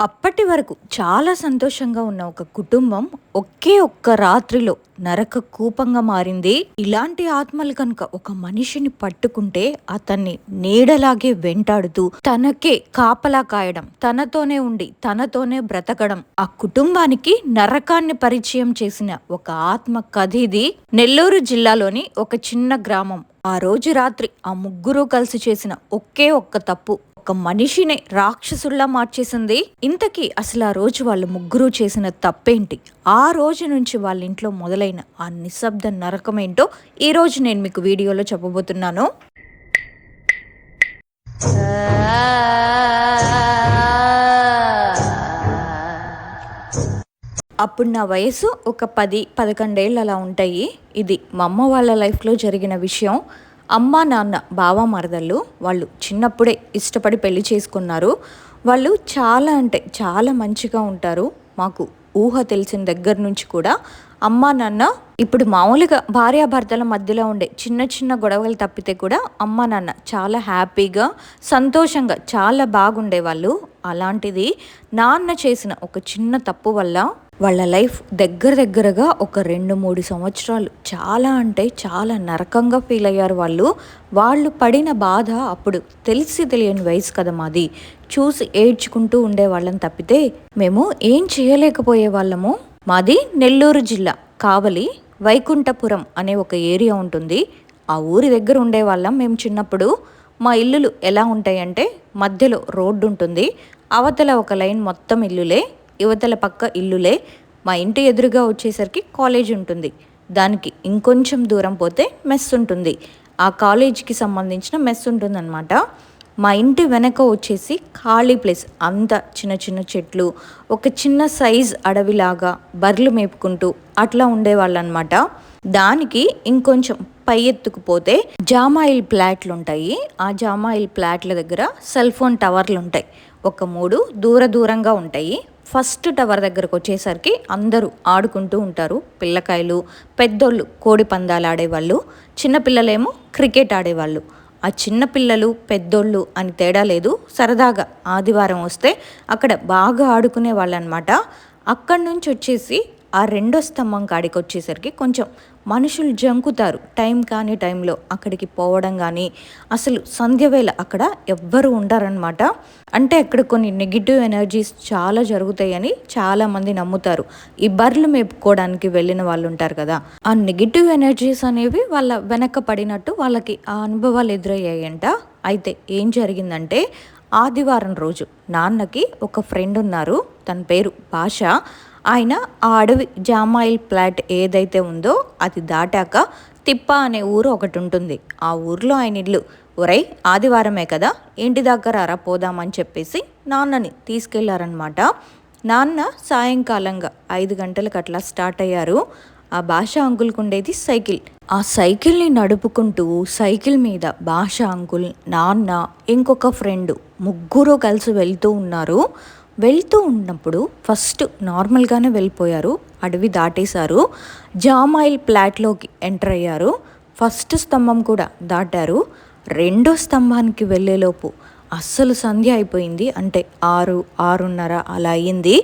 అప్పటి వరకు చాలా సంతోషంగా ఉన్న ఒక కుటుంబం ఒకే ఒక్క రాత్రిలో నరక కూపంగా మారింది. ఇలాంటి ఆత్మలు కనుక ఒక మనిషిని పట్టుకుంటే అతన్ని నీడలాగే వెంటాడుతూ తనకే కాపలా కాయడం, తనతోనే ఉండి తనతోనే బ్రతకడం, ఆ కుటుంబానికి నరకాన్ని పరిచయం చేసిన ఒక ఆత్మ కథ ఇది. నెల్లూరు జిల్లాలోని ఒక చిన్న గ్రామం. ఆ రోజు రాత్రి ఆ ముగ్గురు కలిసి చేసిన ఒకే ఒక్క తప్పు ఒక మనిషిని రాక్షసుల్లా మార్చేసింది. ఇంతకీ అసలు ఆ రోజు వాళ్ళు ముగ్గురు చేసిన తప్పేంటి, ఆ రోజు నుంచి వాళ్ళ ఇంట్లో మొదలైన ఆ నిశ్శబ్ద నరకమేంటో ఈ రోజు నేను మీకు వీడియోలో చెప్పబోతున్నాను. అప్పుడు నా వయసు ఒక 10-11 ఏళ్ళు అలా ఉంటాయి. ఇది మా అమ్మ వాళ్ళ లైఫ్లో జరిగిన విషయం. అమ్మ నాన్న బావ మరదళ్ళు వాళ్ళు చిన్నప్పుడే ఇష్టపడి పెళ్లి చేసుకున్నారు. వాళ్ళు చాలా అంటే చాలా మంచిగా ఉంటారు. మాకు ఊహ తెలిసిన దగ్గర నుంచి కూడా అమ్మ నాన్న ఇప్పుడు మామూలుగా భార్యాభర్తల మధ్యలో ఉండే చిన్న చిన్న గొడవలు తప్పితే కూడా అమ్మ నాన్న చాలా హ్యాపీగా సంతోషంగా చాలా బాగుండేవాళ్ళు. అలాంటిది నాన్న చేసిన ఒక చిన్న తప్పు వల్ల వాళ్ళ లైఫ్ దగ్గరగా ఒక 2-3 సంవత్సరాలు చాలా అంటే చాలా నరకంగా ఫీల్ అయ్యారు వాళ్ళు పడిన బాధ అప్పుడు తెలిసి తెలియని వయసు కదా మాది. చూసి ఏడ్చుకుంటూ ఉండేవాళ్ళని తప్పితే మేము ఏం చేయలేకపోయే వాళ్ళము. మాది నెల్లూరు జిల్లా కావలి వైకుంఠపురం అనే ఒక ఏరియా ఉంటుంది. ఆ ఊరి దగ్గర ఉండేవాళ్ళం మేము చిన్నప్పుడు. మా ఇల్లులు ఎలా ఉంటాయంటే మధ్యలో రోడ్డు ఉంటుంది, అవతల ఒక లైన్ మొత్తం ఇల్లులే, యువతల పక్క ఇల్లులే. మా ఇంటి ఎదురుగా వచ్చేసరికి కాలేజ్ ఉంటుంది, దానికి ఇంకొంచెం దూరం పోతే మెస్ ఉంటుంది. ఆ కాలేజీకి సంబంధించిన మెస్ ఉంటుందన్నమాట. మా ఇంటి వెనక వచ్చేసి ఖాళీ ప్లేస్, అంతా చిన్న చిన్న చెట్లు, ఒక చిన్న సైజ్ అడవిలాగా బర్రెలు మేపుకుంటూ అట్లా ఉండేవాళ్ళు అనమాట. దానికి ఇంకొంచెం పై ఎత్తుకుపోతే జామాయిల్ ప్లాట్లు ఉంటాయి. ఆ జామాయిల్ ప్లాట్ల దగ్గర సెల్ ఫోన్ టవర్లు ఉంటాయి, ఒక 3 దూరంగా ఉంటాయి. ఫస్ట్ టవర్ దగ్గరకు వచ్చేసరికి అందరూ ఆడుకుంటూ ఉంటారు. పిల్లకాయలు పెద్దోళ్ళు కోడి పందాలు ఆడేవాళ్ళు, చిన్నపిల్లలేమో క్రికెట్ ఆడేవాళ్ళు. ఆ చిన్నపిల్లలు పెద్దోళ్ళు అని తేడా లేదు, సరదాగా ఆదివారం వస్తే అక్కడ బాగా ఆడుకునే వాళ్ళు అనమాట. అక్కడి నుంచి వచ్చేసి ఆ రెండో స్తంభం కాడికి వచ్చేసరికి కొంచెం మనుషులు జంకుతారు. టైం కాని టైంలో అక్కడికి పోవడం కానీ, అసలు సంధ్య వేళ అక్కడ ఎవ్వరు ఉండరనమాట. అంటే అక్కడ కొన్ని నెగిటివ్ ఎనర్జీస్ చాలా జరుగుతాయని చాలామంది నమ్ముతారు. ఈ బర్రెలు మేపుకోవడానికి వెళ్ళిన వాళ్ళు ఉంటారు కదా, ఆ నెగిటివ్ ఎనర్జీస్ అనేవి వాళ్ళ వెనక పడినట్టు వాళ్ళకి ఆ అనుభవాలు ఎదురయ్యాయంట. అయితే ఏం జరిగిందంటే ఆదివారం రోజు నాన్నకి ఒక ఫ్రెండ్ ఉన్నారు, తన పేరు భాష. ఆయన ఆ అడవి జామాయిల్ ప్లాట్ ఏదైతే ఉందో అది దాటాక తిప్ప అనే ఊరు ఒకటి ఉంటుంది. ఆ ఊర్లో ఆయన ఇల్లు. ఒరై ఆదివారమే కదా, ఇంటి దగ్గర రా పోదామని చెప్పేసి నాన్నని తీసుకెళ్లారనమాట. నాన్న సాయంకాలంగా 5 గంటలకు అట్లా స్టార్ట్ అయ్యారు. ఆ భాష అంకుల్కి ఉండేది సైకిల్. ఆ సైకిల్ని నడుపుకుంటూ సైకిల్ మీద భాష అంకుల్, నాన్న, ఇంకొక ఫ్రెండ్ ముగ్గురు కలిసి వెళ్తూ ఉన్నారు. వెళ్తూ ఉన్నప్పుడు ఫస్ట్ నార్మల్గానే వెళ్ళిపోయారు, అడవి దాటేశారు, జామాయిల్ ప్లాట్లోకి ఎంటర్ అయ్యారు. ఫస్ట్ స్తంభం కూడా దాటారు. రెండో స్తంభానికి వెళ్ళేలోపు అస్సలు సంధ్య అయిపోయింది. అంటే 6-6:30 అలా అయ్యింది.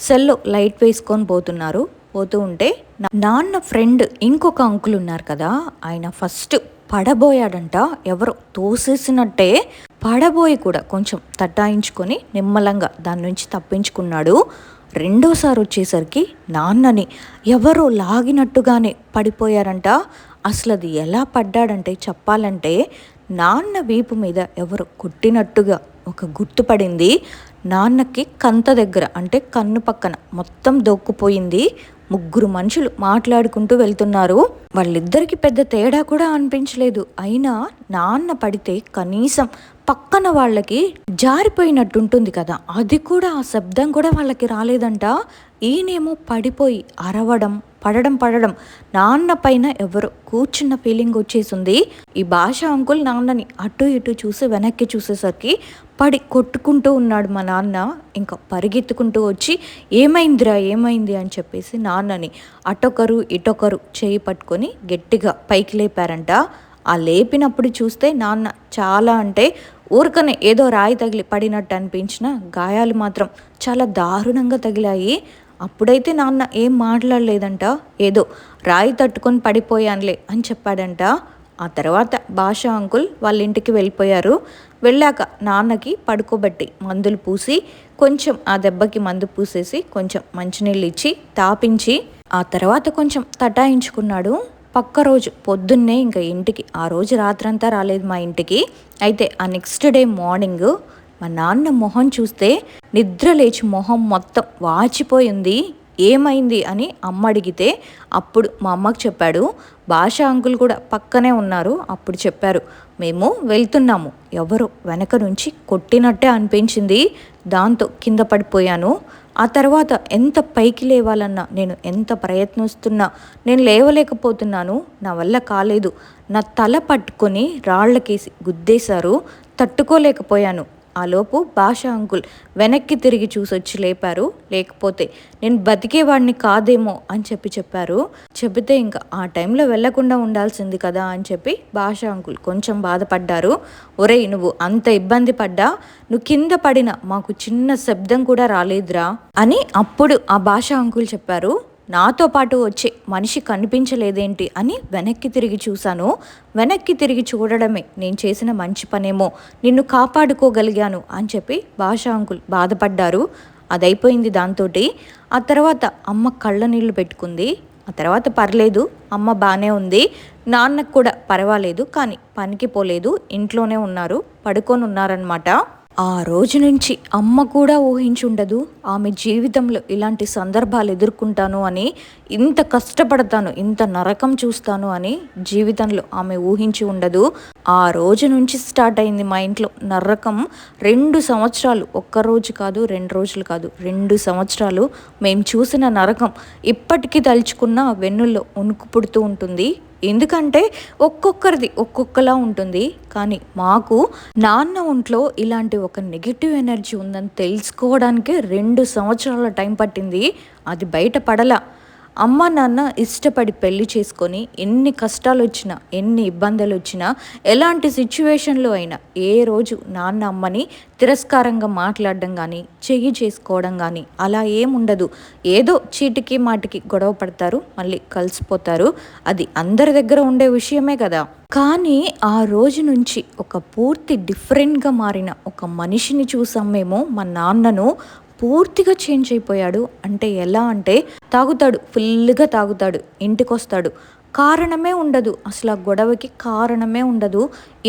సెల్లో లైట్ వేసుకొని పోతూ ఉంటే నాన్న ఫ్రెండ్ ఇంకొక అంకుల్ ఉన్నారు కదా, ఆయన ఫస్ట్ పడబోయాడంట. ఎవరో తోసేసినట్టే పడబోయి కూడా కొంచెం తటాయించుకొని నిమ్మలంగా దాని నుంచి తప్పించుకున్నాడు. రెండోసారి వచ్చేసరికి నాన్నని ఎవరో లాగినట్టుగానే పడిపోయారంట. అసలు అది ఎలా పడ్డాడంటే చెప్పాలంటే నాన్న వీపు మీద ఎవరు కొట్టినట్టుగా ఒక గుర్తు పడింది. నాన్నకి కంత దగ్గర అంటే కన్ను పక్కన మొత్తం దొక్కుపోయింది. ముగ్గురు మనుషులు మాట్లాడుకుంటూ వెళ్తున్నారు. వాళ్ళిద్దరికి పెద్ద తేడా కూడా అనిపించలేదు. అయినా నాన్న పడితే కనీసం పక్కన వాళ్ళకి జారిపోయినట్టుంటుంది కదా, అది కూడా ఆ శబ్దం కూడా వాళ్ళకి రాలేదంట. ఈయనేమో పడిపోయి అరవడం, పడడం నాన్న పైన ఎవరో కూర్చున్న ఫీలింగ్ వచ్చేసింది. ఈ భాష అంకుల్ నాన్నని అటు ఇటు చూసి వెనక్కి చూసేసరికి పడి కొట్టుకుంటూ ఉన్నాడు మా నాన్న. ఇంకా పరిగెత్తుకుంటూ వచ్చి ఏమైంది అని చెప్పేసి నాన్నని అటొకరు ఇటొకరు చేయి పట్టుకొని గట్టిగా పైకి లేపారంట. ఆ లేపినప్పుడు చూస్తే నాన్న చాలా అంటే ఊరకనే ఏదో రాయి తగిలి పడినట్టు అనిపించిన గాయాలు మాత్రం చాలా దారుణంగా తగిలాయి. అప్పుడైతే నాన్న ఏం మాట్లాడలేదంట. ఏదో రాయి తట్టుకొని పడిపోయానులే అని చెప్పాడంట. ఆ తర్వాత భాషా అంకుల్ వాళ్ళ ఇంటికి వెళ్ళిపోయారు. వెళ్ళాక నాన్నకి పడుకోబెట్టి మందులు పూసి కొంచెం ఆ దెబ్బకి మందు పూసేసి కొంచెం మంచినీళ్ళు ఇచ్చి తాపించి ఆ తర్వాత కొంచెం తటాయించుకున్నాడు. పక్క రోజు పొద్దున్నే ఇంకా ఇంటికి ఆ రోజు రాత్రంతా రాలేదు మా ఇంటికి. అయితే ఆ నెక్స్ట్ డే మార్నింగ్ మా నాన్న మొహం చూస్తే నిద్ర లేచి మొహం మొత్తం వాచిపోయింది. ఏమైంది అని అమ్మ అడిగితే అప్పుడు మా అమ్మకు చెప్పాడు. భాషా అంకుల్ కూడా పక్కనే ఉన్నారు. అప్పుడు చెప్పారు, మేము వెళ్తున్నాము, ఎవరో వెనక నుంచి కొట్టినట్టే అనిపించింది, దాంతో కింద పడిపోయాను. ఆ తర్వాత ఎంత పైకి లేవాలన్నా నేను ఎంత ప్రయత్నిస్తున్నా నేను లేవలేకపోతున్నాను, నా వల్ల కాలేదు. నా తల పట్టుకొని రాళ్లకేసి గుద్దేశారు, తట్టుకోలేకపోయాను. ఆలోపు భాషా అంకుల్ వెనక్కి తిరిగి చూసొచ్చి లేపారు. లేకపోతే నేను బతికేవాడిని కాదేమో అని చెప్పారు. చెబితే ఇంకా ఆ టైంలో వెళ్లకుండా ఉండాల్సింది కదా అని చెప్పి భాషా అంకుల్ కొంచెం బాధపడ్డారు. ఒరేయ్, నువ్వు అంత ఇబ్బంది పడ్డా నువ్వు కింద పడిన మాకు చిన్న శబ్దం కూడా రాలేదురా అని అప్పుడు ఆ భాషా అంకుల్ చెప్పారు. నాతో పాటు వచ్చే మనిషి కనిపించలేదేంటి అని వెనక్కి తిరిగి చూశాను. వెనక్కి తిరిగి చూడడమే నేను చేసిన మంచి పనేమో, నిన్ను కాపాడుకోగలిగాను అని చెప్పి భాషా అంకుల్ బాధపడ్డారు. అదైపోయింది దాంతో. ఆ తర్వాత అమ్మ కళ్ళ నీళ్లు పెట్టుకుంది. ఆ తర్వాత పర్లేదు, అమ్మ బాగానే ఉంది. నాన్నకు కూడా పర్వాలేదు, కానీ పనికి పోలేదు, ఇంట్లోనే ఉన్నారు, పడుకొని ఉన్నారనమాట. ఆ రోజు నుంచి అమ్మ కూడా ఊహించుండదు ఆమె జీవితంలో ఇలాంటి సందర్భాలు ఎదుర్కొంటాను అని, ఇంత కష్టపడతాను, ఇంత నరకం చూస్తాను అని జీవితంలో ఆమె ఊహించి ఉండదు. ఆ రోజు నుంచి స్టార్ట్ అయింది మా ఇంట్లో నరకం. 2 సంవత్సరాలు, ఒక్కరోజు కాదు, 2 రోజులు కాదు, 2 సంవత్సరాలు మేము చూసిన నరకం ఇప్పటికీ తలుచుకున్న వెన్నుల్లో వణుకు పుడుతూ ఉంటుంది. ఎందుకంటే ఒక్కొక్కరిది ఒక్కొక్కలా ఉంటుంది. కానీ మాకు నాన్న ఒంట్లో ఇలాంటి ఒక నెగిటివ్ ఎనర్జీ ఉందని తెలుసుకోవడానికి 2 సంవత్సరాల టైం పట్టింది. అది బయటపడలా. అమ్మ నాన్న ఇష్టపడి పెళ్లి చేసుకొని ఎన్ని కష్టాలు వచ్చినా, ఎన్ని ఇబ్బందులు వచ్చినా, ఎలాంటి సిచ్యువేషన్లో అయినా ఏ రోజు నాన్న అమ్మని తిరస్కారంగా మాట్లాడడం కానీ, చెయ్యి చేసుకోవడం కానీ అలా ఏముండదు. ఏదో చీటికి మాటికి గొడవ పడతారు, మళ్ళీ కలిసిపోతారు. అది అందరి దగ్గర ఉండే విషయమే కదా. కానీ ఆ రోజు నుంచి ఒక పూర్తి డిఫరెంట్గా మారిన ఒక మనిషిని చూసాం మేము. మా నాన్నను పూర్తిగా చేంజ్ అయిపోయాడు. అంటే ఎలా అంటే తాగుతాడు, ఫుల్గా తాగుతాడు, ఇంటికి వస్తాడు, కారణమే ఉండదు, అసలు ఆ గొడవకి కారణమే ఉండదు.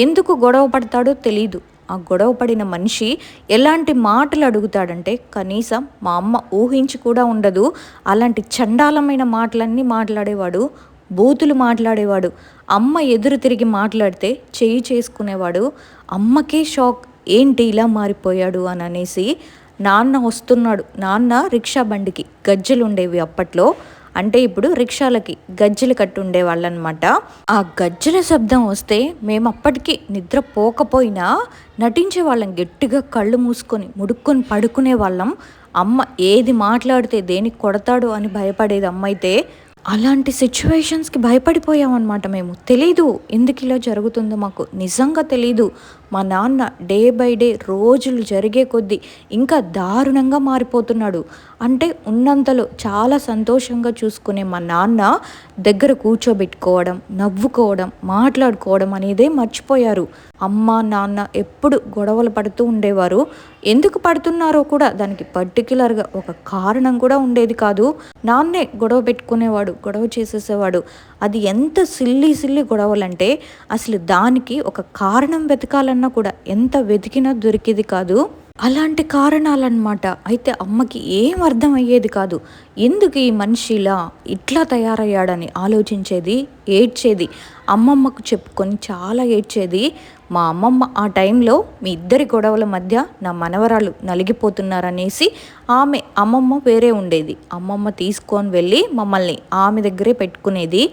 ఎందుకు గొడవ పడతాడో తెలీదు. ఆ గొడవ పడిన మనిషి ఎలాంటి మాటలు అడుగుతాడంటే కనీసం మా అమ్మ ఊహించి కూడా ఉండదు. అలాంటి చండాలమైన మాటలన్నీ మాట్లాడేవాడు, బూతులు మాట్లాడేవాడు. అమ్మ ఎదురు తిరిగి మాట్లాడితే చెయ్యి చేసుకునేవాడు. అమ్మకే షాక్, ఏంటి ఇలా మారిపోయాడు అని అనేసి. నాన్న వస్తున్నాడు, నాన్న రిక్షా బండికి గజ్జెలు ఉండేవి అప్పట్లో, అంటే ఇప్పుడు రిక్షాలకి గజ్జెలు కట్టి ఉండేవాళ్ళనమాట. ఆ గజ్జెల శబ్దం వస్తే మేము అప్పటికి నిద్ర పోకపోయినా నటించే వాళ్ళం, గట్టిగా కళ్ళు మూసుకొని ముడుక్కొని పడుకునే వాళ్ళం. అమ్మ ఏది మాట్లాడితే దేనికి కొడతాడో అని భయపడేది అమ్మ అయితే. అలాంటి సిచ్యువేషన్స్కి భయపడిపోయామన్నమాట మేము. తెలీదు ఎందుకు ఇలా జరుగుతుందో మాకు నిజంగా తెలీదు. మా నాన్న డే బై డే రోజులు జరిగే కొద్దీ ఇంకా దారుణంగా మారిపోతున్నాడు. అంటే ఉన్నంతలో చాలా సంతోషంగా చూసుకునే మా నాన్న దగ్గర కూర్చోబెట్టుకోవడం, నవ్వుకోవడం, మాట్లాడుకోవడం అనేదే మర్చిపోయారు. అమ్మ నాన్న ఎప్పుడు గొడవలు పడుతూ ఉండేవారు. ఎందుకు పడుతున్నారో కూడా దానికి పర్టిక్యులర్గా ఒక కారణం కూడా ఉండేది కాదు. నాన్నే గొడవ పెట్టుకునేవాడు, గొడవ చేసేసేవాడు. అది ఎంత సిల్లి గొడవలంటే అసలు దానికి ఒక కారణం వెతకాలన్నా కూడా ఎంత వెతికినా దొరికేది కాదు. అలాంటి కారణాలన్నమాట. అయితే అమ్మకి ఏం అర్థం అయ్యేది కాదు. ఎందుకు ఈ మనిషి ఇట్లా తయారయ్యాడని ఆలోచించేది, ఏడ్చేది. అమ్మమ్మకు చెప్పుకొని చాలా ఏడ్చేది. మా అమ్మమ్మ ఆ టైంలో మీ ఇద్దరి గొడవల మధ్య నా మనవరాలు నలిగిపోతున్నారనేసి అమ్మమ్మ వేరే ఉండేది. అమ్మమ్మ తీసుకొని వెళ్ళి మమ్మల్ని ఆమె దగ్గరే పెట్టుకునేది.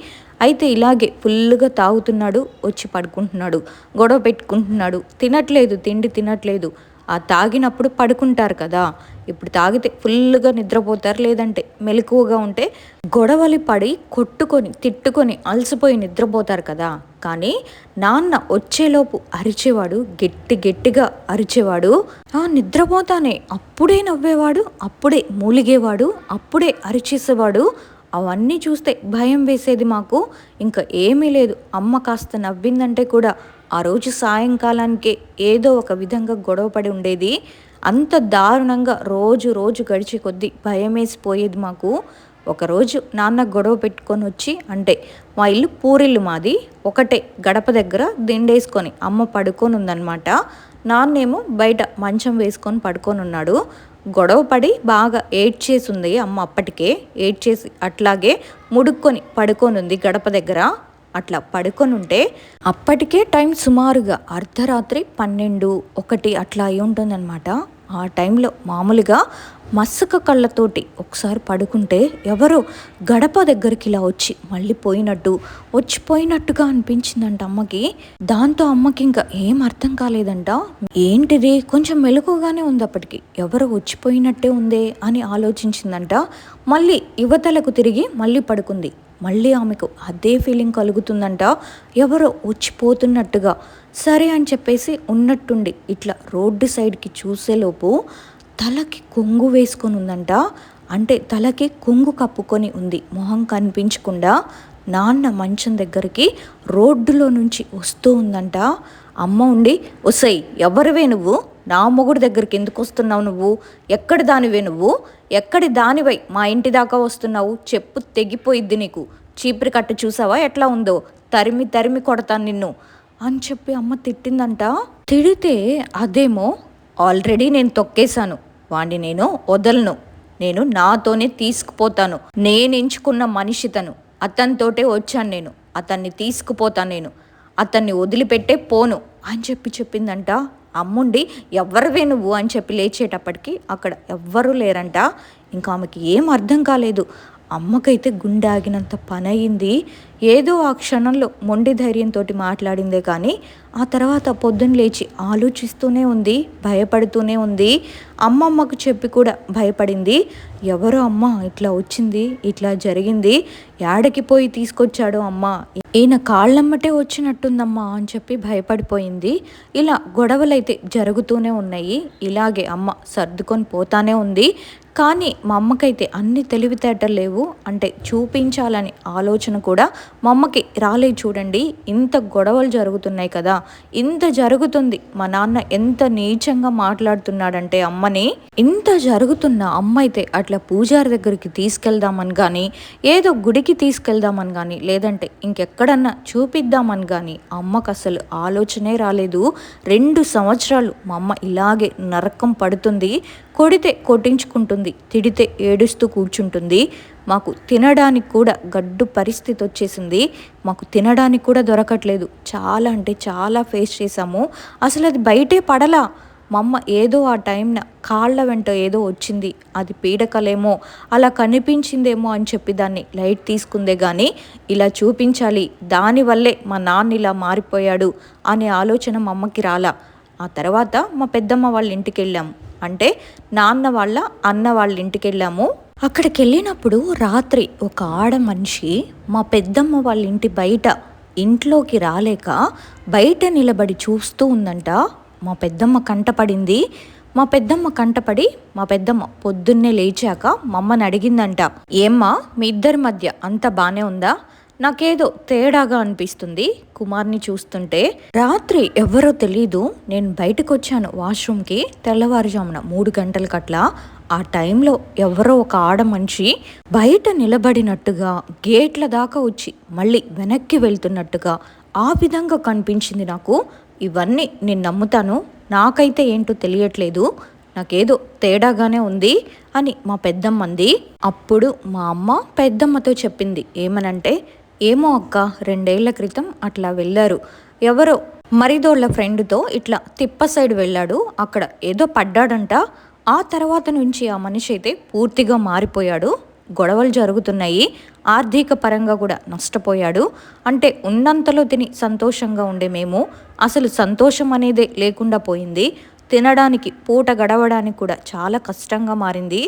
అయితే ఇలాగే ఫుల్గా తాగుతున్నాడు, వచ్చి పడుకుంటున్నాడు, గొడవ పెట్టుకుంటున్నాడు, తినట్లేదు, తిండి తినట్లేదు. ఆ తాగినప్పుడు పడుకుంటారు కదా, ఇప్పుడు తాగితే ఫుల్గా నిద్రపోతారు, లేదంటే మెలకువగా ఉంటే గొడవలు పడి కొట్టుకొని తిట్టుకొని అలసిపోయి నిద్రపోతారు కదా. కానీ నాన్న వచ్చేలోపు అరిచేవాడు, గట్టిగా అరిచేవాడు. నిద్రపోతానే అప్పుడే నవ్వేవాడు, అప్పుడే మూలిగేవాడు, అప్పుడే అరిచేసేవాడు. అవన్నీ చూస్తే భయం వేసేది మాకు. ఇంకా ఏమీ లేదు, అమ్మ కాస్త నవ్విందంటే కూడా ఆ రోజు సాయంకాలానికే ఏదో ఒక విధంగా గొడవపడి ఉండేది. అంత దారుణంగా రోజు రోజు గడిచే కొద్దీ భయమేసిపోయేది మాకు. ఒకరోజు నాన్న గొడవ పెట్టుకొని వచ్చి, అంటే మా ఇల్లు పూరిల్లు మాది, ఒకటే గడప దగ్గర దిండేసుకొని అమ్మ పడుకొని ఉందన్నమాట. నాన్నేమో బయట మంచం వేసుకొని పడుకొని ఉన్నాడు. గొడవ పడి బాగా ఏడ్చేసి ఉంది అమ్మ, అప్పటికే ఏడ్చేసి అట్లాగే ముడుక్కొని పడుకొని ఉంది గడప దగ్గర. అట్లా పడుకొని ఉంటే అప్పటికే టైం సుమారుగా అర్ధరాత్రి 12, 1 అట్లా అయి ఉంటుందన్నమాట. ఆ టైంలో మామూలుగా మసక కళ్ళతోటి ఒకసారి పడుకుంటే ఎవరో గడప దగ్గరికి ఇలా వచ్చి మళ్ళీ వచ్చిపోయినట్టుగా అనిపించిందంట అమ్మకి. దాంతో అమ్మకి ఇంకా ఏం అర్థం కాలేదంట. ఏంటిది, కొంచెం మెలకుగానే ఉంది అప్పటికి, ఎవరో వచ్చిపోయినట్టే ఉందే అని ఆలోచించిందంట. మళ్ళీ యువతలకు తిరిగి మళ్ళీ పడుకుంది. మళ్ళీ ఆమెకు అదే ఫీలింగ్ కలుగుతుందంట, ఎవరో వచ్చిపోతున్నట్టుగా. సరే అని చెప్పేసి ఉన్నట్టుండి ఇట్లా రోడ్డు సైడ్కి చూసేలోపు తలకి కొంగు వేసుకొని ఉందంట. అంటే తలకి కొంగు కప్పుకొని ఉంది, మొహం కనిపించకుండా. నాన్న మంచం దగ్గరికి రోడ్డులో నుంచి వస్తూ ఉందంట. అమ్మ ఉండి, ఒసై ఎవరివే నువ్వు, నా మొగుడు దగ్గరికి ఎందుకు వస్తున్నావు, నువ్వు ఎక్కడి దానివే, నువ్వు ఎక్కడి దానివై మా ఇంటి దాకా వస్తున్నావు, చెప్పు తెగిపోయిద్ది నీకు, చీపురి కట్టు చూసావా ఎట్లా ఉందో, తరిమి తరిమి కొడతాను నిన్ను అని చెప్పి అమ్మ తిట్టిందంట. తిడితే అదేమో, ఆల్రెడీ నేను తొక్కేశాను వాణ్ణి, నేను వదలను, నేను నాతోనే తీసుకుపోతాను, నేను ఎంచుకున్న మనిషి తను, అతనితోటే వచ్చాను నేను, అతన్ని తీసుకుపోతాను, నేను అతన్ని వదిలిపెట్టే పోను అని చెప్పిందంట. అమ్ముండి ఎవ్వరివే నువ్వు అని చెప్పి లేచేటప్పటికి అక్కడ ఎవ్వరూ లేరంట. ఇంకా ఆమెకి ఏం అర్థం కాలేదు. అమ్మకైతే గుండె ఆగినంత పని అయింది. ఏదో ఆ క్షణంలో మొండి ధైర్యంతో మాట్లాడిందే కానీ ఆ తర్వాత పొద్దున్న లేచి ఆలోచిస్తూనే ఉంది, భయపడుతూనే ఉంది. అమ్మమ్మకు చెప్పి కూడా భయపడింది. ఎవరో అమ్మ ఇట్లా వచ్చింది, ఇట్లా జరిగింది, యాడకి పోయి తీసుకొచ్చాడు అమ్మ, ఈయన కాళ్ళమ్మటే వచ్చినట్టుందమ్మా అని చెప్పి భయపడిపోయింది. ఇలా గొడవలైతే జరుగుతూనే ఉన్నాయి. ఇలాగే అమ్మ సర్దుకొని పోతానే ఉంది. కానీ మా అమ్మకైతే అన్ని తెలివితేటలు లేవు, అంటే చూపించాలని ఆలోచన కూడా మా అమ్మకి రాలేదు. చూడండి, ఇంత గొడవలు జరుగుతున్నాయి కదా, ఇంత జరుగుతుంది, మా నాన్న ఎంత నీచంగా మాట్లాడుతున్నాడంటే అమ్మని, ఇంత జరుగుతున్న అమ్మ అయితే అట్లా పూజారి దగ్గరికి తీసుకెళ్దామని కానీ, ఏదో గుడికి తీసుకెళ్దామని కానీ, లేదంటే ఇంకెక్కడన్నా చూపిద్దామని కానీ అమ్మకు అసలు ఆలోచనే రాలేదు. 2 సంవత్సరాలు మా అమ్మ ఇలాగే నరకం పడుతుంది. కొడితే కొట్టించుకుంటుంది, తిడితే ఏడుస్తూ కూర్చుంటుంది. మాకు తినడానికి కూడా గడ్డు పరిస్థితి వచ్చేసింది. మాకు తినడానికి కూడా దొరకట్లేదు. చాలా అంటే చాలా ఫేస్ చేసాము. అసలు అది బయటే పడలా. మా అమ్మ ఏదో ఆ టైంన కాళ్ళ వెంట ఏదో వచ్చింది, అది పీడకలేమో, అలా కనిపించిందేమో అని చెప్పి దాన్ని లైట్ తీసుకుందే కానీ ఇలా చూపించాలి, దానివల్లే మా నాన్న ఇలా మారిపోయాడు అనే ఆలోచన మా అమ్మకి రాలా. ఆ తర్వాత మా పెద్దమ్మ వాళ్ళ ఇంటికి వెళ్ళాము, అంటే నాన్న వాళ్ళ అన్న వాళ్ళ ఇంటికి వెళ్ళాము. అక్కడికి వెళ్ళినప్పుడు రాత్రి ఒక ఆడ మనిషి మా పెద్దమ్మ వాళ్ళ ఇంటి బయట ఇంట్లోకి రాలేక బయట నిలబడి చూస్తూ ఉందంట. మా పెద్దమ్మ కంటపడింది. మా పెద్దమ్మ పొద్దున్నే లేచాక మా అమ్మని అడిగిందంట, ఏమ్మా మీ ఇద్దరి మధ్య అంత బానే ఉందా, నాకేదో తేడాగా అనిపిస్తుంది కుమార్ని చూస్తుంటే. రాత్రి ఎవరో తెలీదు, నేను బయటకు వచ్చాను వాష్రూమ్కి తెల్లవారుజామున 3 గంటలకట్లా. ఆ టైంలో ఎవరో ఒక ఆడ మనిషి బయట నిలబడినట్టుగా గేట్ల దాకా వచ్చి మళ్ళీ వెనక్కి వెళ్తున్నట్టుగా ఆ విధంగా కనిపించింది నాకు. ఇవన్నీ నేను నమ్ముతాను, నాకైతే ఏంటో తెలియట్లేదు, నాకేదో తేడాగానే ఉంది అని మా పెద్దమ్మంది. అప్పుడు మా అమ్మ పెద్దమ్మతో చెప్పింది ఏమనంటే, ఏమో అక్క, 2 ఏళ్ల క్రితం అట్లా వెళ్ళారు, ఎవరో మరిదోళ్ళ ఫ్రెండ్తో ఇట్లా తిప్ప సైడ్ వెళ్ళాడు, అక్కడ ఏదో పడ్డాడంట. ఆ తర్వాత నుంచి ఆ మనిషి అయితే పూర్తిగా మారిపోయాడు. గొడవలు జరుగుతున్నాయి, ఆర్థిక పరంగా కూడా నష్టపోయాడు. అంటే ఉన్నంతలో తిని సంతోషంగా ఉండే మేము అసలు సంతోషం అనేదే లేకుండా పోయింది. తినడానికి పూట గడవడానికి కూడా చాలా కష్టంగా మారింది.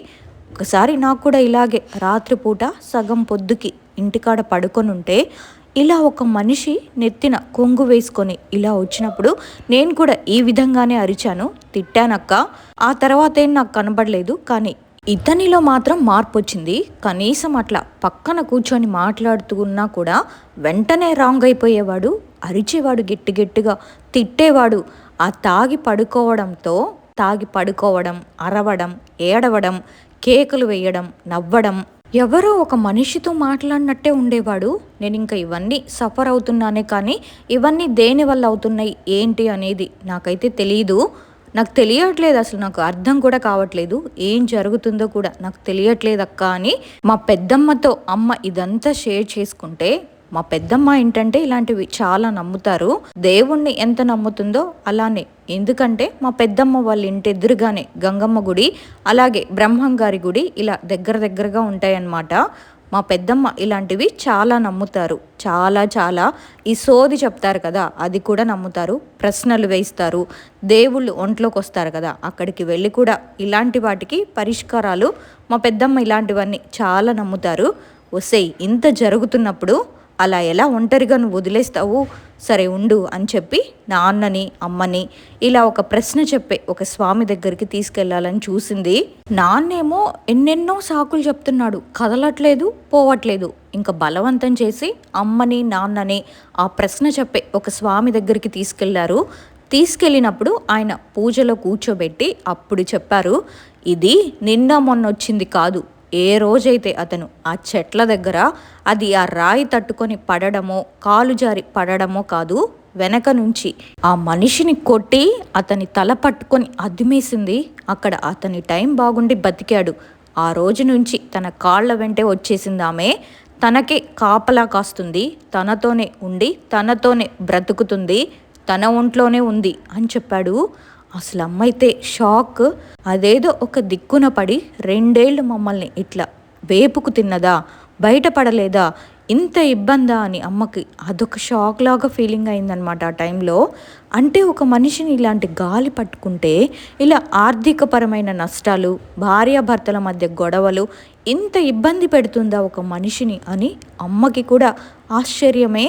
ఒకసారి నాకు కూడా ఇలాగే రాత్రిపూట సగం పొద్దుకి ఇంటికాడ పడుకొని ఉంటే ఇలా ఒక మనిషి నెత్తిన కొంగు వేసుకొని ఇలా వచ్చినప్పుడు నేను కూడా ఈ విధంగానే అరిచాను, తిట్టానక్క. ఆ తర్వాత ఏం నాకు కనబడలేదు, కానీ ఇతనిలో మాత్రం మార్పు వచ్చింది. కనీసం అట్లా పక్కన కూర్చొని మాట్లాడుతున్నా కూడా వెంటనే రాంగ్ అయిపోయేవాడు, అరిచేవాడు, గట్టి గట్టిగా తిట్టేవాడు. ఆ తాగి పడుకోవడం, అరవడం, ఏడవడం, కేకలు వేయడం, నవ్వడం, ఎవరో ఒక మనిషితో మాట్లాడినట్టే ఉండేవాడు. నేను ఇంకా ఇవన్నీ సఫర్ అవుతున్నానే, కానీ ఇవన్నీ దేనివల్ల అవుతున్నాయి ఏంటి అనేది నాకైతే తెలియదు. నాకు తెలియట్లేదు, అసలు నాకు అర్థం కూడా కావట్లేదు, ఏం జరుగుతుందో కూడా నాకు తెలియట్లేదు అక్క అని మా పెద్దమ్మతో అమ్మ ఇదంతా షేర్ చేసుకుంటే, మా పెద్దమ్మ ఏంటంటే ఇలాంటివి చాలా నమ్ముతారు. దేవుణ్ణి ఎంత నమ్ముతుందో అలానే, ఎందుకంటే మా పెద్దమ్మ వాళ్ళ ఇంటి ఎదురుగానే గంగమ్మ గుడి, అలాగే బ్రహ్మం గారి గుడి ఇలా దగ్గరగా ఉంటాయన్నమాట. మా పెద్దమ్మ ఇలాంటివి చాలా నమ్ముతారు. చాలా ఈ సోది చెప్తారు కదా, అది కూడా నమ్ముతారు. ప్రశ్నలు వేయిస్తారు, దేవుళ్ళు ఒంట్లోకి వస్తారు కదా, అక్కడికి వెళ్ళి కూడా ఇలాంటి వాటికి పరిష్కారాలు మా పెద్దమ్మ ఇలాంటివన్నీ చాలా నమ్ముతారు. ఒసేయ్, ఇంత జరుగుతున్నప్పుడు అలా ఎలా ఒంటరిగా నువ్వు వదిలేస్తావు, సరే ఉండు అని చెప్పి నాన్నని అమ్మని ఇలా ఒక ప్రశ్న చెప్పే ఒక స్వామి దగ్గరికి తీసుకెళ్లాలని చూసింది. నాన్నేమో ఎన్నెన్నో సాకులు చెప్తున్నాడు, కదలట్లేదు, పోవట్లేదు. ఇంకా బలవంతం చేసి అమ్మని నాన్నని ఆ ప్రశ్న చెప్పే ఒక స్వామి దగ్గరికి తీసుకెళ్ళినప్పుడు ఆయన పూజలో కూర్చోబెట్టి అప్పుడు చెప్పారు, ఇది నిన్న మొన్న వచ్చింది కాదు. ఏ రోజైతే అతను ఆ చెట్ల దగ్గర అది ఆ రాయి తట్టుకొని పడడమో, కాలు జారి పడడమో కాదు, వెనక నుంచి ఆ మనిషిని కొట్టి అతని తల పట్టుకొని అదిమేసింది. అక్కడ అతని టైం బాగుండి బతికాడు. ఆ రోజు నుంచి తన కాళ్ళ వెంటే వచ్చేసింది ఆమె. తనకే కాపలా కాస్తుంది, తనతోనే ఉండి తనతోనే బ్రతుకుతుంది, తన ఒంట్లోనే ఉంది అని చెప్పాడు. అసలు అమ్మైతే షాక్. అదేదో ఒక దిక్కున పడి 2 ఏళ్ళు మమ్మల్ని ఇట్లా వేపుకు తిన్నదా, బయటపడలేదా, ఇంత ఇబ్బందా అని అమ్మకి అదొక షాక్ లాగా ఫీలింగ్ అయిందనమాట ఆ టైంలో. అంటే ఒక మనిషిని ఇలాంటి గాలి పట్టుకుంటే ఇలా ఆర్థికపరమైన నష్టాలు, భార్యాభర్తల మధ్య గొడవలు ఇంత ఇబ్బంది పెడుతుందా ఒక మనిషిని అని అమ్మకి కూడా ఆశ్చర్యమే.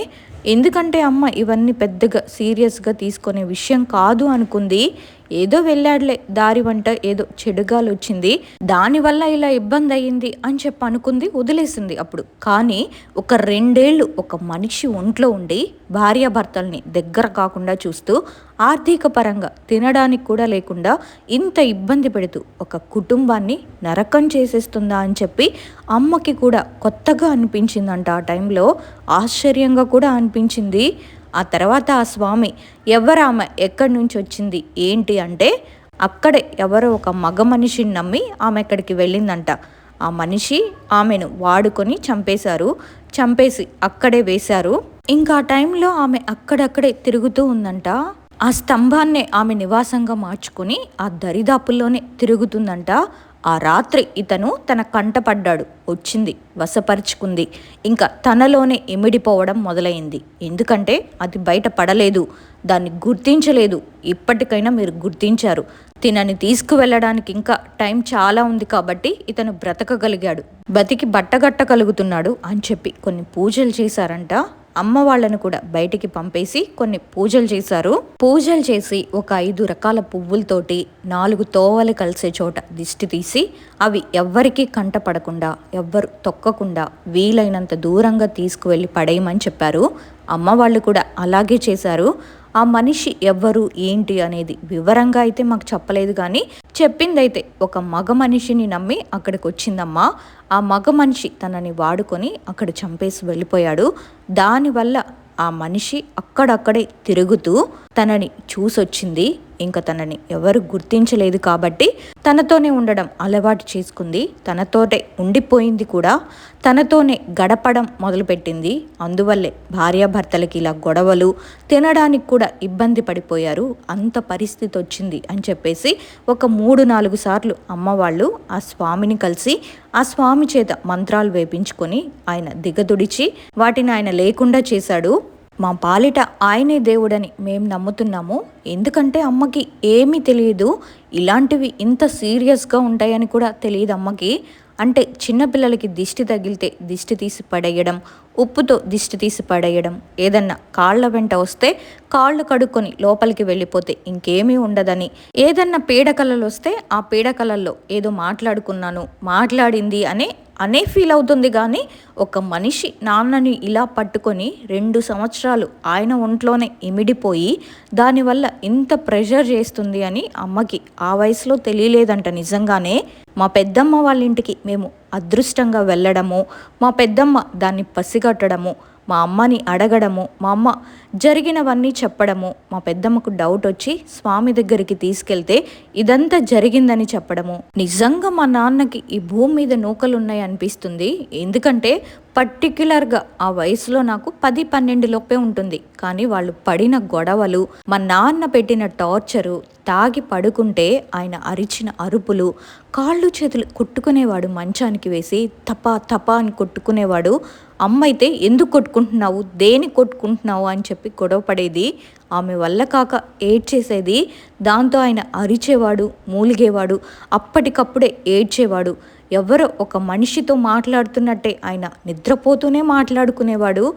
ఎందుకంటే అమ్మ ఇవన్నీ పెద్దగా సీరియస్గా తీసుకునే విషయం కాదు అనుకుంది. ఏదో వెళ్ళాడులే దారి వంట, ఏదో చెడుగాలు వచ్చింది, దానివల్ల ఇలా ఇబ్బంది అయ్యింది అని చెప్పి అనుకుంది, వదిలేసింది అప్పుడు. కానీ ఒక 2 ఏళ్ళు ఒక మనిషి ఒంట్లో ఉండి భార్యాభర్తల్ని దగ్గర కాకుండా చూస్తూ, ఆర్థిక పరంగా తినడానికి కూడా లేకుండా ఇంత ఇబ్బంది పెడుతూ ఒక కుటుంబాన్ని నరకం చేసేస్తుందా అని చెప్పి అమ్మకి కూడా కొత్తగా అనిపించిందంట. ఆ టైంలో ఆశ్చర్యంగా కూడా అనిపించింది. ఆ తర్వాత ఆ స్వామి ఎవరామె, ఎక్కడి నుంచి వచ్చింది ఏంటి అంటే, అక్కడే ఎవరో ఒక మగ మనిషిని నమ్మి ఆమె ఎక్కడికి వెళ్ళిందంట. ఆ మనిషి ఆమెను వాడుకొని చంపేసి అక్కడే వేశారు. ఇంకా ఆ టైంలో ఆమె అక్కడక్కడే తిరుగుతూ ఉందంట. ఆ స్తంభాన్నే ఆమె నివాసంగా మార్చుకొని ఆ దరిదాపుల్లోనే తిరుగుతుందంట. ఆ రాత్రి ఇతను తన కంట పడ్డాడు, వచ్చింది, వశపరుచుకుంది. ఇంకా తనలోనే ఇమిడిపోవడం మొదలైంది. ఎందుకంటే అది బయట పడలేదు, దాన్ని గుర్తించలేదు. ఇప్పటికైనా మీరు గుర్తించారు. తినని తీసుకువెళ్ళడానికి ఇంకా టైం చాలా ఉంది కాబట్టి ఇతను బ్రతకగలిగాడు, బతికి బట్టగట్టగలుగుతున్నాడు అని చెప్పి కొన్ని పూజలు చేశారంట. అమ్మ వాళ్ళను కూడా బయటికి పంపేసి కొన్ని పూజలు చేశారు. పూజలు చేసి ఒక 5 రకాల పువ్వులతోటి 4 తోవలు కలిసే చోట దిష్టి తీసి అవి ఎవ్వరికీ కంటపడకుండా, ఎవ్వరు తొక్కకుండా వీలైనంత దూరంగా తీసుకువెళ్ళి పడేయమని చెప్పారు. అమ్మ వాళ్ళు కూడా అలాగే చేశారు. ఆ మనిషి ఎవ్వరు ఏంటి అనేది వివరంగా అయితే మాకు చెప్పలేదు, కానీ చెప్పిందైతే ఒక మగ మనిషిని నమ్మి అక్కడికి వచ్చిందమ్మా. ఆ మగ మనిషి తనని వాడుకొని అక్కడ చంపేసి వెళ్ళిపోయాడు. దానివల్ల ఆ మనిషి అక్కడక్కడే తిరుగుతూ తనని చూసొచ్చింది. ఇంకా తనని ఎవరు గుర్తించలేదు కాబట్టి తనతోనే ఉండడం అలవాటు చేసుకుంది, తనతోటే ఉండిపోయింది కూడా, తనతోనే గడపడం మొదలుపెట్టింది. అందువల్లే భార్యాభర్తలకి ఇలా గొడవలు, తినడానికి కూడా ఇబ్బంది పడిపోయారు, అంత పరిస్థితి వచ్చింది అని చెప్పేసి ఒక 3-4 సార్లు అమ్మ వాళ్ళు ఆ స్వామిని కలిసి ఆ స్వామి చేత మంత్రాలు వేపించుకొని ఆయన దిగదుడిచి వాటిని ఆయన లేకుండా చేశాడు. మా పాలిట ఆయనే దేవుడని మేము నమ్ముతున్నాము. ఎందుకంటే అమ్మకి ఏమీ తెలియదు, ఇలాంటివి ఇంత సీరియస్గా ఉంటాయని కూడా తెలియదు అమ్మకి. అంటే చిన్నపిల్లలకి దిష్టి తగిలితే దిష్టి తీసి పడేయడం, ఉప్పుతో దిష్టి తీసి పడేయడం, ఏదన్నా కాళ్ళ వెంట వస్తే కాళ్ళు కడుక్కొని లోపలికి వెళ్ళిపోతే ఇంకేమీ ఉండదని, ఏదన్నా పీడకలలు వస్తే ఆ పీడకలల్లో ఏదో మాట్లాడుకున్నాను, మాట్లాడింది అనే ఫీల్ అవుతుంది. కానీ ఒక మనిషి నాన్నని ఇలా పట్టుకొని 2 సంవత్సరాలు ఆయన ఒంట్లోనే ఇమిడిపోయి దానివల్ల ఇంత ప్రెషర్ చేస్తుంది అని అమ్మకి ఆ వయసులో తెలియలేదంట. నిజంగానే మా పెద్దమ్మ వాళ్ళ ఇంటికి మేము అదృష్టంగా వెళ్ళడము, మా పెద్దమ్మ దాన్ని పసిగట్టడము, మా అమ్మని అడగడము, మా అమ్మ జరిగినవన్నీ చెప్పడము, మా పెద్దమ్మకు డౌట్ వచ్చి స్వామి దగ్గరికి తీసుకెళ్తే ఇదంతా జరిగిందని చెప్పడము. నిజంగా మా నాన్నకి ఈ భూమి మీద నూకలున్నాయి అనిపిస్తుంది. ఎందుకంటే పర్టిక్యులర్గా ఆ వయసులో నాకు 10-12 లోపే ఉంటుంది. కానీ వాళ్ళు పడిన గొడవలు, మా నాన్న పెట్టిన టార్చరు, తాగి పడుకుంటే ఆయన అరిచిన అరుపులు, కాళ్ళు చేతులు కొట్టుకునేవాడు, మంచానికి వేసి తపా తపా అని కొట్టుకునేవాడు. అమ్మ అయితే ఎందుకు కొట్టుకుంటున్నావు, దేని కొట్టుకుంటున్నావు అని చెప్పి గొడవ పడేది. ఆమె వల్ల కాక ఏడ్చేసేది. దాంతో ఆయన అరిచేవాడు, మూలిగేవాడు, అప్పటికప్పుడే ఏడ్చేవాడు. ఎవరో ఒక మనిషితో మాట్లాడుతున్నట్టే ఆయన నిద్రపోతూనే మాట్లాడుకునేవాడు.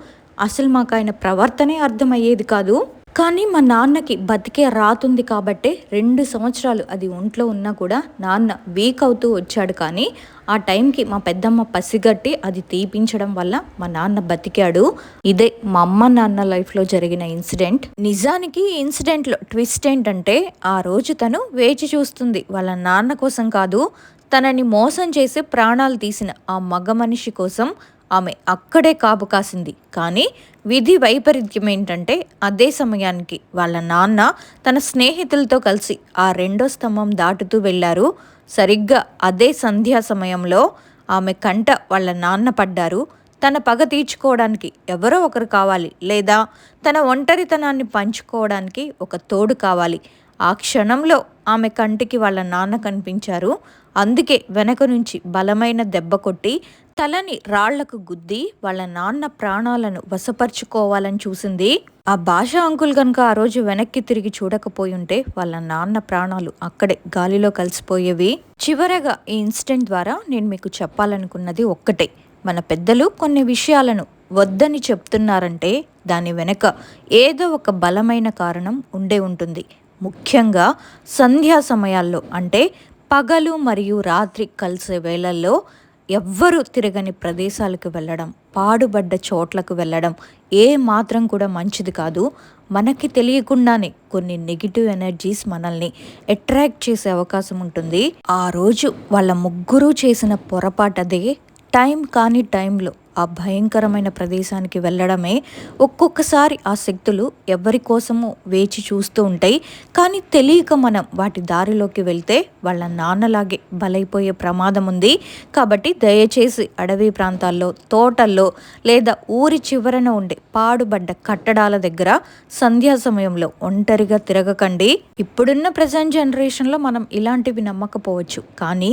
అసలు మాకు ఆయన ప్రవర్తనే అర్థమయ్యేది కాదు. కానీ మా నాన్నకి బతికే రాతుంది కాబట్టే 2 సంవత్సరాలు అది ఒంట్లో ఉన్నా కూడా నాన్న వీక్ అవుతూ వచ్చాడు. కానీ ఆ టైంకి మా పెద్దమ్మ పసిగట్టి అది తీపించడం వల్ల మా నాన్న బతికాడు. ఇదే మా అమ్మ నాన్న లైఫ్లో జరిగిన ఇన్సిడెంట్. నిజానికి ఈ ఇన్సిడెంట్లో ట్విస్ట్ ఏంటంటే, ఆ రోజు తను వేచి చూస్తుంది వాళ్ళ నాన్న కోసం కాదు, తనని మోసం చేసి ప్రాణాలు తీసిన ఆ మగ మనిషి కోసం ఆమె అక్కడే కాపు కాసింది. కానీ విధి వైపరీత్యం ఏంటంటే, అదే సమయానికి వాళ్ళ నాన్న తన స్నేహితులతో కలిసి ఆ 2వ స్తంభం దాటుతూ వెళ్ళారు. సరిగ్గా అదే సంధ్యా సమయంలో ఆమె కంట వాళ్ళ నాన్న పడ్డారు. తన పగ తీర్చుకోవడానికి ఎవరో ఒకరు కావాలి, లేదా తన ఒంటరితనాన్ని పంచుకోవడానికి ఒక తోడు కావాలి. ఆ క్షణంలో ఆమె కంటికి వాళ్ళ నాన్న కనిపించారు. అందుకే వెనక నుంచి బలమైన దెబ్బ కొట్టి తలని రాళ్లకు గుద్ది వాళ్ళ నాన్న ప్రాణాలను వశపరుచుకోవాలని చూసింది. ఆ భాషా అంకుల్ కనుక ఆ రోజు వెనక్కి తిరిగి చూడకపోయి ఉంటే వాళ్ళ నాన్న ప్రాణాలు అక్కడే గాలిలో కలిసిపోయేవి. చివరగా ఈ ఇన్సిడెంట్ ద్వారా నేను మీకు చెప్పాలనుకున్నది ఒక్కటే, మన పెద్దలు కొన్ని విషయాలను వద్దని చెప్తున్నారంటే దాని వెనక ఏదో ఒక బలమైన కారణం ఉండే ఉంటుంది. ముఖ్యంగా సంధ్యా సమయాల్లో, అంటే పగలు మరియు రాత్రి కలిసే వేళల్లో ఎవ్వరూ తిరగని ప్రదేశాలకు వెళ్ళడం, పాడుబడ్డ చోట్లకు వెళ్ళడం ఏ మాత్రం కూడా మంచిది కాదు. మనకి తెలియకుండానే కొన్ని నెగిటివ్ ఎనర్జీస్ మనల్ని అట్రాక్ట్ చేసే అవకాశం ఉంటుంది. ఆ రోజు వాళ్ళ ముగ్గురు చేసిన పొరపాటు అదే. టైం కాని టైంలో ఆ భయంకరమైన ప్రదేశానికి వెళ్ళడమే. ఒక్కొక్కసారి ఆ శక్తులు ఎవరి కోసమో వేచి చూస్తూ ఉంటాయి. కానీ తెలియక మనం వాటి దారిలోకి వెళ్తే వాళ్ళ నాన్నలాగే బలైపోయే ప్రమాదం ఉంది. కాబట్టి దయచేసి అడవి ప్రాంతాల్లో, తోటల్లో, లేదా ఊరి చివరన ఉండే పాడుబడ్డ కట్టడాల దగ్గర సంధ్యా సమయంలో ఒంటరిగా తిరగకండి. ఇప్పుడున్న ప్రజెంట్ జనరేషన్లో మనం ఇలాంటివి నమ్మకపోవచ్చు, కానీ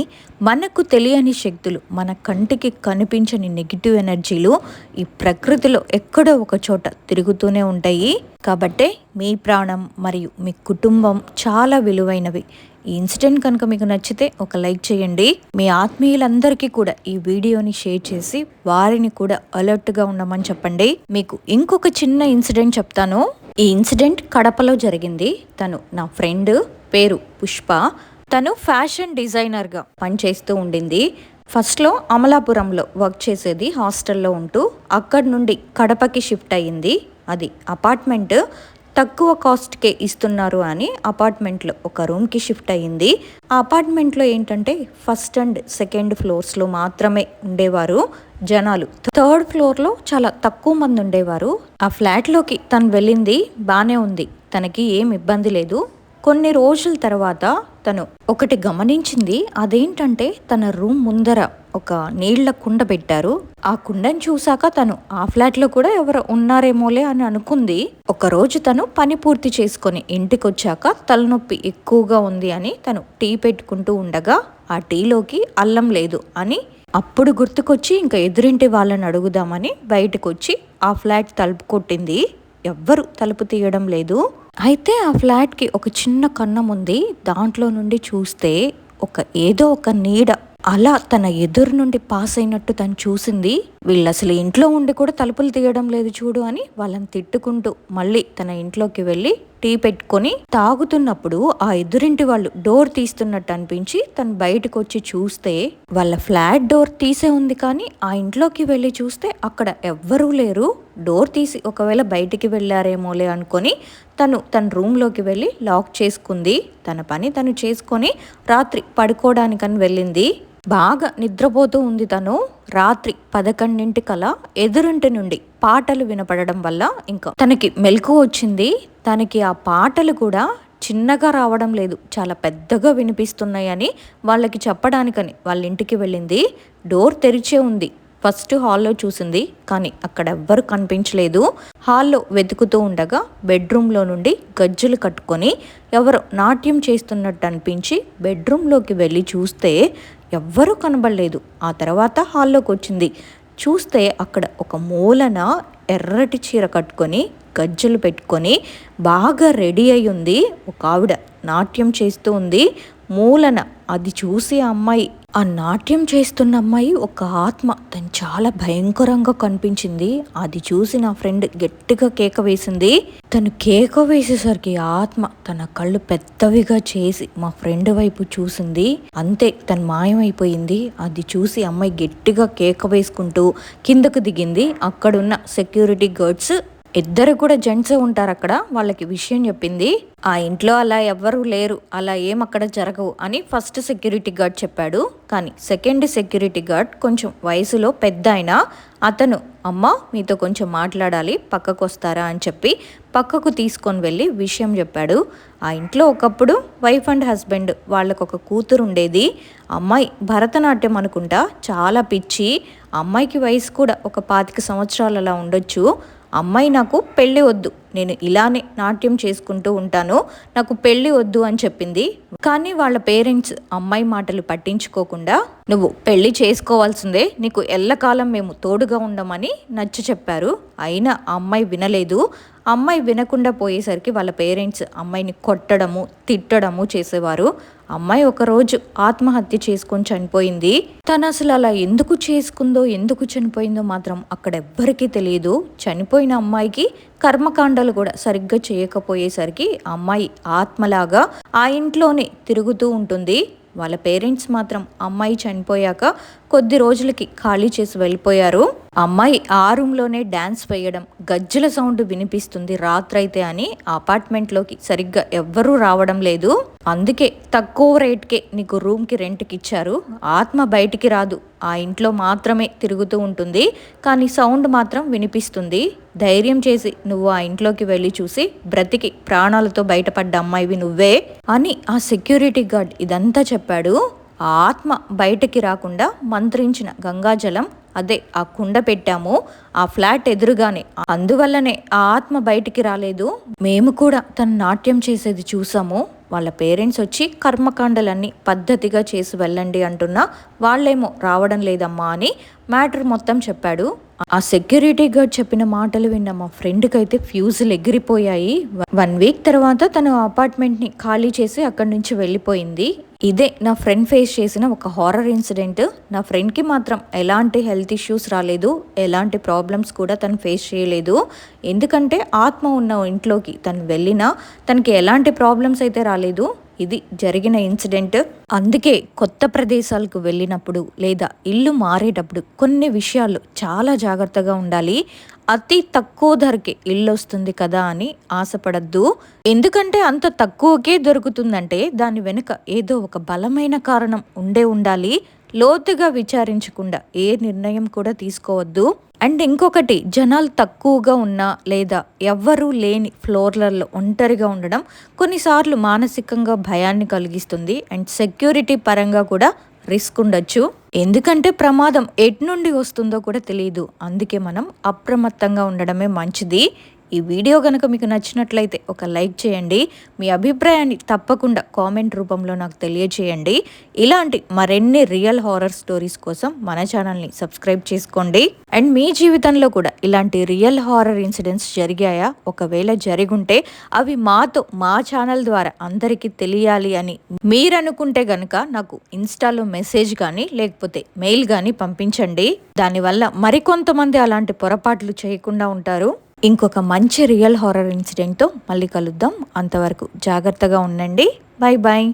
మనకు తెలియని శక్తులు, మన కంటికి కనిపించని నెగిటివ్ ఎనర్జీలు ఈ ప్రకృతిలో ఎక్కడో ఒక చోట తిరుగుతూనే ఉంటాయి. కాబట్టే మీ ప్రాణం మరియు మీ కుటుంబం చాలా విలువైనవి. ఈ ఇన్సిడెంట్ కనుక మీకు నచ్చితే ఒక లైక్ చేయండి. మీ ఆత్మీయులందరికీ కూడా ఈ వీడియోని షేర్ చేసి వారిని కూడా అలర్ట్గా ఉండమని చెప్పండి. మీకు ఇంకొక చిన్న ఇన్సిడెంట్ చెప్తాను. ఈ ఇన్సిడెంట్ కడపలో జరిగింది. తను నా ఫ్రెండ్, పేరు పుష్ప. తను ఫ్యాషన్ డిజైనర్గా పనిచేస్తూ ఉండింది. ఫస్ట్లో అమలాపురంలో వర్క్ చేసేది, హాస్టల్లో ఉంటూ. అక్కడి నుండి కడపకి షిఫ్ట్ అయ్యింది. అది అపార్ట్మెంట్, తక్కువ కాస్ట్కే ఇస్తున్నారు అని అపార్ట్మెంట్లో ఒక రూమ్కి షిఫ్ట్ అయ్యింది. ఆ అపార్ట్మెంట్లో ఏంటంటే ఫస్ట్ అండ్ సెకండ్ ఫ్లోర్స్లో మాత్రమే ఉండేవారు జనాలు. థర్డ్ ఫ్లోర్లో చాలా తక్కువ మంది ఉండేవారు. ఆ ఫ్లాట్లోకి తను వెళ్ళింది, బాగానే ఉంది, తనకి ఏం ఇబ్బంది లేదు. కొన్ని రోజుల తర్వాత తను ఒకటి గమనించింది. అదేంటంటే తన రూమ్ ముందర ఒక నీళ్ల కుండ పెట్టారు. ఆ కుండని చూసాక తను ఆ ఫ్లాట్లో కూడా ఎవరు ఉన్నారేమోలే అని అనుకుంది. ఒకరోజు తను పని పూర్తి చేసుకొని ఇంటికి వచ్చాక తలనొప్పి ఎక్కువగా ఉంది అని తను టీ పెట్టుకుంటూ ఉండగా ఆ టీలోకి అల్లం లేదు అని అప్పుడు గుర్తుకొచ్చి ఇంకా ఎదురింటి వాళ్ళని అడుగుదామని బయటకు వచ్చి ఆ ఫ్లాట్ తలుపు కొట్టింది. ఎవ్వరు తలుపు తీయడం లేదు. అయితే ఆ ఫ్లాట్కి ఒక చిన్న కన్నం ఉంది. దాంట్లో నుండి చూస్తే ఏదో ఒక నీడ అలా తన ఎదురు నుండి పాస్ అయినట్టు తను చూసింది. వీళ్ళు అసలు ఇంట్లో ఉండి కూడా తలుపులు తీయడం లేదు చూడు అని వాళ్ళని తిట్టుకుంటూ మళ్ళీ తన ఇంట్లోకి వెళ్ళి టీ పెట్టుకొని తాగుతున్నప్పుడు ఆ ఎదురింటి వాళ్ళు డోర్ తీస్తున్నట్టు అనిపించి తను బయటకు వచ్చి చూస్తే వాళ్ళ ఫ్లాట్ డోర్ తీసే ఉంది. కానీ ఆ ఇంట్లోకి వెళ్ళి చూస్తే అక్కడ ఎవ్వరూ లేరు. డోర్ తీసి ఒకవేళ బయటికి వెళ్ళారేమోలే అనుకొని తన రూమ్లోకి వెళ్ళి లాక్ చేసుకుంది. తన పని తను చేసుకొని రాత్రి పడుకోవడానికని వెళ్ళింది. బాగా నిద్రపోతూ ఉంది తను. రాత్రి 11 ఎదురింటి నుండి పాటలు వినపడడం వల్ల ఇంకా తనకి మెలకువ వచ్చింది. తనకి ఆ పాటలు కూడా చిన్నగా రావడం లేదు, చాలా పెద్దగా వినిపిస్తున్నాయని వాళ్ళకి చెప్పడానికని వాళ్ళ ఇంటికి వెళ్ళింది. డోర్ తెరిచే ఉంది. ఫస్ట్ హాల్లో చూసింది, కానీ అక్కడ ఎవ్వరు కనిపించలేదు. హాల్లో వెతుకుతూ ఉండగా బెడ్రూమ్లో నుండి గజ్జలు కట్టుకొని ఎవరో నాట్యం చేస్తున్నట్టు అనిపించి బెడ్రూమ్లోకి వెళ్ళి చూస్తే ఎవ్వరూ కనబడలేదు. ఆ తర్వాత హాల్లోకి వచ్చింది. చూస్తే అక్కడ ఒక మూలన ఎర్రటి చీర కట్టుకొని గజ్జలు పెట్టుకొని బాగా రెడీ అయి ఉంది ఒక ఆవిడ, నాట్యం చేస్తూ ఉంది మూలన. అది చూసి ఆ నాట్యం చేస్తున్న అమ్మాయి ఒక ఆత్మ. తను చాలా భయంకరంగా కనిపించింది. అది చూసి నా ఫ్రెండ్ గట్టిగా కేక వేసింది. తను కేక వేసేసరికి ఆత్మ తన కళ్ళు పెద్దవిగా చేసి మా ఫ్రెండ్ వైపు చూసింది. అంతే, తను మాయమైపోయింది. అది చూసి అమ్మాయి గట్టిగా కేక వేసుకుంటూ కిందకు దిగింది. అక్కడున్న సెక్యూరిటీ గార్డ్స్ ఇద్దరు కూడా జెంట్సే ఉంటారు అక్కడ, వాళ్ళకి విషయం చెప్పింది. ఆ ఇంట్లో అలా ఎవ్వరూ లేరు, అలా ఏం అక్కడ జరగవు అని ఫస్ట్ సెక్యూరిటీ గార్డ్ చెప్పాడు. కానీ సెకండ్ సెక్యూరిటీ గార్డ్ కొంచెం వయసులో పెద్ద ఆయన. అతను అమ్మ మీతో కొంచెం మాట్లాడాలి, పక్కకు వస్తారా అని చెప్పి పక్కకు తీసుకొని వెళ్ళి విషయం చెప్పాడు. ఆ ఇంట్లో ఒకప్పుడు వైఫ్ అండ్ హస్బెండ్ వాళ్ళకు ఒక కూతురు ఉండేది. అమ్మాయి భరతనాట్యం అనుకుంటా, చాలా పిచ్చి. అమ్మాయికి వయసు కూడా ఒక 25 సంవత్సరాలు అలా ఉండొచ్చు. అమ్మాయి నాకు పెళ్ళి వద్దు, నేను ఇలానే నాట్యం చేసుకుంటూ ఉంటాను, నాకు పెళ్ళి వద్దు అని చెప్పింది. కానీ వాళ్ళ పేరెంట్స్ అమ్మాయి మాటలు పట్టించుకోకుండా నువ్వు పెళ్లి చేసుకోవాల్సిందే, నీకు ఎల్లకాలం మేము తోడుగా ఉండమని నచ్చ చెప్పారు. అయినా అమ్మాయి వినలేదు. అమ్మాయి వినకుండా పోయేసరికి వాళ్ళ పేరెంట్స్ అమ్మాయిని కొట్టడము తిట్టడము చేసేవారు. అమ్మాయి ఒకరోజు ఆత్మహత్య చేసుకొని చనిపోయింది. తను అసలు అలా ఎందుకు చేసుకుందో ఎందుకు చనిపోయిందో మాత్రం అక్కడ ఎవ్వరికీ తెలియదు. చనిపోయిన అమ్మాయికి కర్మకాండాలు కూడా సరిగ్గా చేయకపోయేసరికి అమ్మాయి ఆత్మలాగా ఆ ఇంట్లోనే తిరుగుతూ ఉంటుంది. వాళ్ళ పేరెంట్స్ మాత్రం అమ్మాయి చనిపోయాక కొద్ది రోజులకి ఖాళీ చేసి వెళ్ళిపోయారు. అమ్మాయి ఆ రూమ్లోనే డ్యాన్స్ వేయడం, గజ్జల సౌండ్ వినిపిస్తుంది రాత్రైతే అని అపార్ట్మెంట్లోకి సరిగ్గా ఎవ్వరూ రావడం లేదు. అందుకే తక్కువ రేట్కే నీకు రూమ్కి రెంట్కి ఇచ్చారు. ఆత్మ బయటికి రాదు, ఆ ఇంట్లో మాత్రమే తిరుగుతూ ఉంటుంది, కానీ సౌండ్ మాత్రం వినిపిస్తుంది. ధైర్యం చేసి నువ్వు ఆ ఇంట్లోకి వెళ్ళి చూసి బ్రతికి ప్రాణాలతో బయటపడ్డ అమ్మాయివి నువ్వే అని ఆ సెక్యూరిటీ గార్డ్ ఇదంతా చెప్పాడు. ఆ ఆత్మ బయటకి రాకుండా మంత్రించిన గంగాజలం, అదే ఆ కుండ పెట్టాము ఆ ఫ్లాట్ ఎదురుగానే, అందువల్లనే ఆ ఆత్మ బయటికి రాలేదు. మేము కూడా తను నాట్యం చేసేది చూసాము. వాళ్ళ పేరెంట్స్ వచ్చి కర్మకాండలన్నీ పద్ధతిగా చేసి వెళ్ళండి అంటున్నా వాళ్ళేమో రావడం లేదమ్మా అని మ్యాటర్ మొత్తం చెప్పాడు. ఆ సెక్యూరిటీ గార్డ్ చెప్పిన మాటలు విన్న మా ఫ్రెండ్కి అయితే ఫ్యూజులు ఎగిరిపోయాయి. 1 వీక్ తర్వాత తను అపార్ట్మెంట్ని ఖాళీ చేసి అక్కడి నుంచి వెళ్ళిపోయింది. ఇదే నా ఫ్రెండ్ ఫేస్ చేసిన ఒక హారర్ ఇన్సిడెంట్. నా ఫ్రెండ్కి మాత్రం ఎలాంటి హెల్త్ ఇష్యూస్ రాలేదు, ఎలాంటి ప్రాబ్లమ్స్ కూడా తను ఫేస్ చేయలేదు. ఎందుకంటే ఆత్మ ఉన్న ఇంట్లోకి తను వెళ్ళినా తనకి ఎలాంటి ప్రాబ్లమ్స్ అయితే రాలేదు. ఇది జరిగిన ఇన్సిడెంట్. అందుకే కొత్త ప్రదేశాలకు వెళ్ళినప్పుడు లేదా ఇల్లు మారేటప్పుడు కొన్ని విషయాలు చాలా జాగ్రత్తగా ఉండాలి. అతి తక్కువ ధరకే ఇల్లు వస్తుంది కదా అని ఆశపడద్దు. ఎందుకంటే అంత తక్కువకే దొరుకుతుందంటే దాని వెనుక ఏదో ఒక బలమైన కారణం ఉండాలి. లోతుగా విచారించకుండా ఏ నిర్ణయం కూడా తీసుకోవద్దు. అండ్ ఇంకొకటి, జనాలు తక్కువగా ఉన్నా లేదా ఎవ్వరూ లేని ఫ్లోర్లలో ఒంటరిగా ఉండడం కొన్నిసార్లు మానసికంగా భయాన్ని కలిగిస్తుంది. అండ్ సెక్యూరిటీ పరంగా కూడా రిస్క్ ఉండొచ్చు. ఎందుకంటే ప్రమాదం ఎటు నుండి వస్తుందో కూడా తెలియదు. అందుకే మనం అప్రమత్తంగా ఉండడమే మంచిది. ఈ వీడియో కనుక మీకు నచ్చినట్లయితే ఒక లైక్ చేయండి. మీ అభిప్రాయాన్ని తప్పకుండా కామెంట్ రూపంలో నాకు తెలియచేయండి. ఇలాంటి మరిన్ని రియల్ హారర్ స్టోరీస్ కోసం మన ఛానల్ని సబ్స్క్రైబ్ చేసుకోండి. అండ్ మీ జీవితంలో కూడా ఇలాంటి రియల్ హారర్ ఇన్సిడెంట్స్ జరిగాయా? ఒకవేళ జరిగుంటే అవి మా ఛానల్ ద్వారా అందరికీ తెలియాలి అని మీరనుకుంటే గనుక నాకు ఇన్స్టాలో మెసేజ్ కానీ లేకపోతే మెయిల్ కానీ పంపించండి. దానివల్ల మరికొంతమంది అలాంటి పొరపాట్లు చేయకుండా ఉంటారు. ఇంకొక మంచి రియల్ హారర్ ఇన్సిడెంట్తో మళ్ళీ కలుద్దాం. అంతవరకు జాగ్రత్తగా ఉండండి. Bye bye.